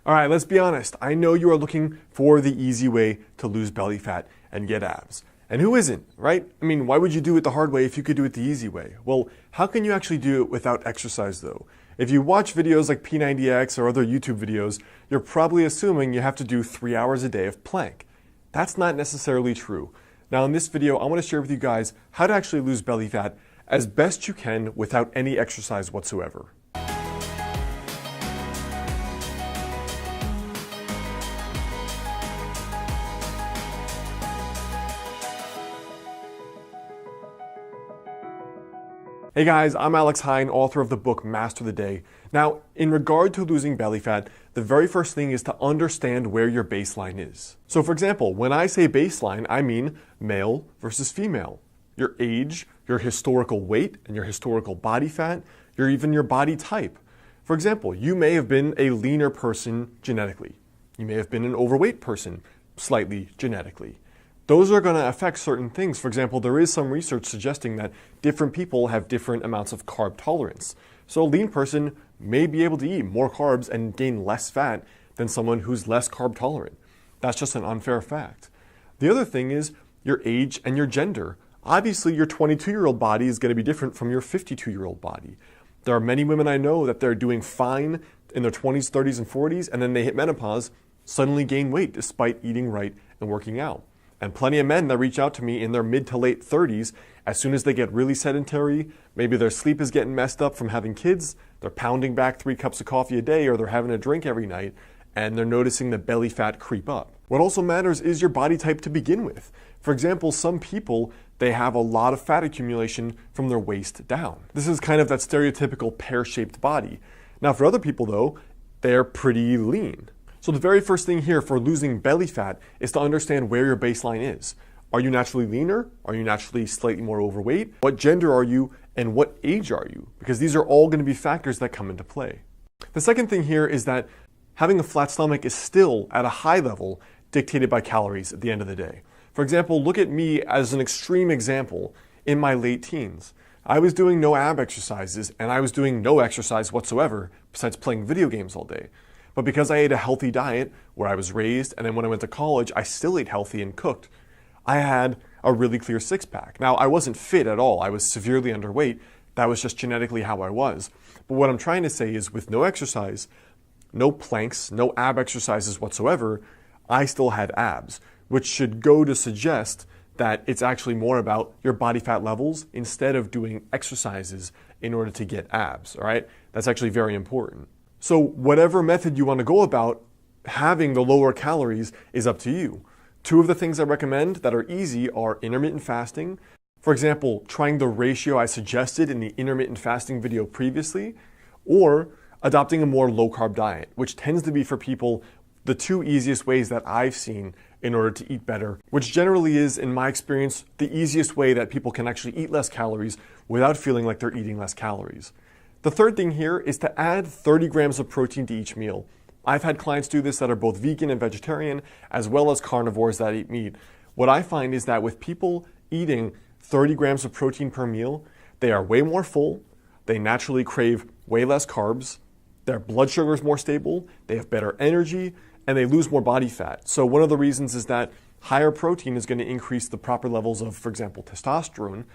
All right, let's be honest. I know you are looking for the easy way to lose belly fat and get abs. And who isn't, right? I mean, why would you do it the hard way if you could do it the easy way? Well, how can you actually do it without exercise though? If you watch videos like P90X or other YouTube videos, you're probably assuming you have to do 3 hours a day of plank. That's not necessarily true. Now in this video, I want to share with you guys how to actually lose belly fat as best you can without any exercise whatsoever. Hey guys, I'm Alex Hine, author of the book Master the Day. Now, in regard to losing belly fat, the very first thing is to understand where your baseline is. So for example, when I say baseline, I mean male versus female. Your age, your historical weight, and your historical body fat, even your body type. For example, you may have been a leaner person genetically. You may have been an overweight person slightly genetically. Those are going to affect certain things. For example, there is some research suggesting that different people have different amounts of carb tolerance. So a lean person may be able to eat more carbs and gain less fat than someone who's less carb tolerant. That's just an unfair fact. The other thing is your age and your gender. Obviously, your 22-year-old body is going to be different from your 52-year-old body. There are many women I know that they're doing fine in their 20s, 30s, and 40s, and then they hit menopause, suddenly gain weight despite eating right and working out. And plenty of men that reach out to me in their mid to late 30s, as soon as they get really sedentary, maybe their sleep is getting messed up from having kids, they're pounding back 3 cups of coffee a day, or they're having a drink every night, and they're noticing the belly fat creep up. What also matters is your body type to begin with. For example, some people, they have a lot of fat accumulation from their waist down. This is kind of that stereotypical pear-shaped body. Now for other people though, they're pretty lean. So the very first thing here for losing belly fat is to understand where your baseline is. Are you naturally leaner? Are you naturally slightly more overweight? What gender are you and what age are you? Because these are all going to be factors that come into play. The second thing here is that having a flat stomach is still at a high level dictated by calories at the end of the day. For example, look at me as an extreme example in my late teens. I was doing no ab exercises and I was doing no exercise whatsoever besides playing video games all day. But because I ate a healthy diet where I was raised, and then when I went to college, I still ate healthy and cooked, I had a really clear six-pack. Now, I wasn't fit at all. I was severely underweight. That was just genetically how I was. But what I'm trying to say is with no exercise, no planks, no ab exercises whatsoever, I still had abs, which should go to suggest that it's actually more about your body fat levels instead of doing exercises in order to get abs, all right? That's actually very important. So whatever method you want to go about, having the lower calories is up to you. 2 of the things I recommend that are easy are intermittent fasting. For example, trying the ratio I suggested in the intermittent fasting video previously, or adopting a more low-carb diet, which tends to be for people the 2 easiest ways that I've seen in order to eat better, which generally is, in my experience, the easiest way that people can actually eat less calories without feeling like they're eating less calories. The third thing here is to add 30 grams of protein to each meal. I've had clients do this that are both vegan and vegetarian, as well as carnivores that eat meat. What I find is that with people eating 30 grams of protein per meal, they are way more full, they naturally crave way less carbs, their blood sugar is more stable, they have better energy, and they lose more body fat. So one of the reasons is that higher protein is going to increase the proper levels of, for example, testosterone,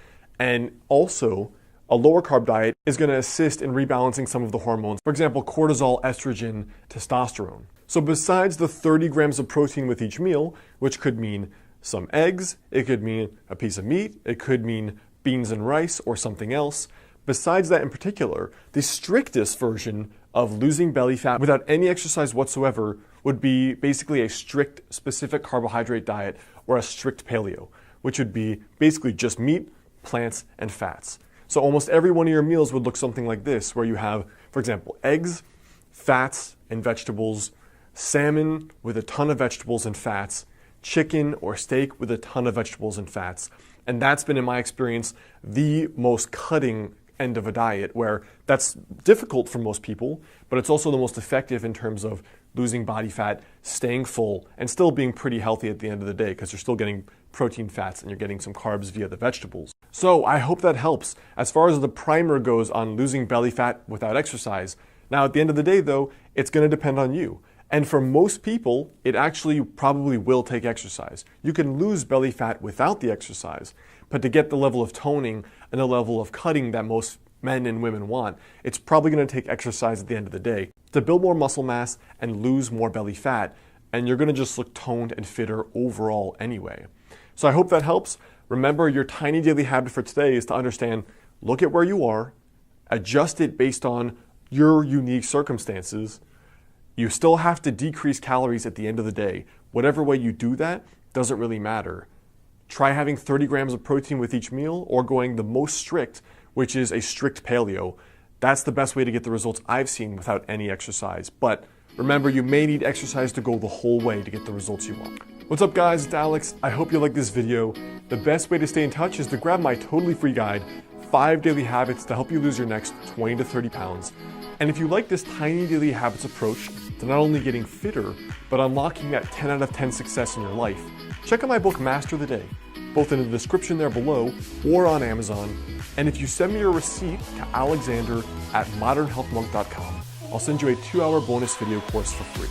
and also a lower carb diet is going to assist in rebalancing some of the hormones. For example, cortisol, estrogen, testosterone. So besides the 30 grams of protein with each meal, which could mean some eggs, it could mean a piece of meat, it could mean beans and rice or something else. Besides that in particular, the strictest version of losing belly fat without any exercise whatsoever would be basically a strict specific carbohydrate diet or a strict paleo, which would be basically just meat, plants, and fats. So almost every one of your meals would look something like this, where you have, for example, eggs, fats, and vegetables, salmon with a ton of vegetables and fats, chicken or steak with a ton of vegetables and fats. And that's been, in my experience, the most cutting end of a diet, where that's difficult for most people, but it's also the most effective in terms of losing body fat, staying full, and still being pretty healthy at the end of the day, because you're still getting protein, fats, and you're getting some carbs via the vegetables. So I hope that helps as far as the primer goes on losing belly fat without exercise. Now at the end of the day though, it's going to depend on you. And for most people, it actually probably will take exercise. You can lose belly fat without the exercise, but to get the level of toning and the level of cutting that most men and women want, it's probably going to take exercise at the end of the day to build more muscle mass and lose more belly fat, and you're going to just look toned and fitter overall anyway. So I hope that helps. Remember, your tiny daily habit for today is to understand, look at where you are, adjust it based on your unique circumstances. You still have to decrease calories at the end of the day. Whatever way you do that doesn't really matter. Try having 30 grams of protein with each meal, or going the most strict, which is a strict paleo. That's the best way to get the results I've seen without any exercise. But remember, you may need exercise to go the whole way to get the results you want. What's up guys, it's Alex. I hope you like this video. The best way to stay in touch is to grab my totally free guide, 5 Daily Habits to help you lose your next 20 to 30 pounds. And if you like this tiny daily habits approach to not only getting fitter, but unlocking that 10 out of 10 success in your life, check out my book, Master the Day, both in the description there below or on Amazon. And if you send me your receipt to alexander@modernhealthmonk.com, I'll send you a 2-hour bonus video course for free.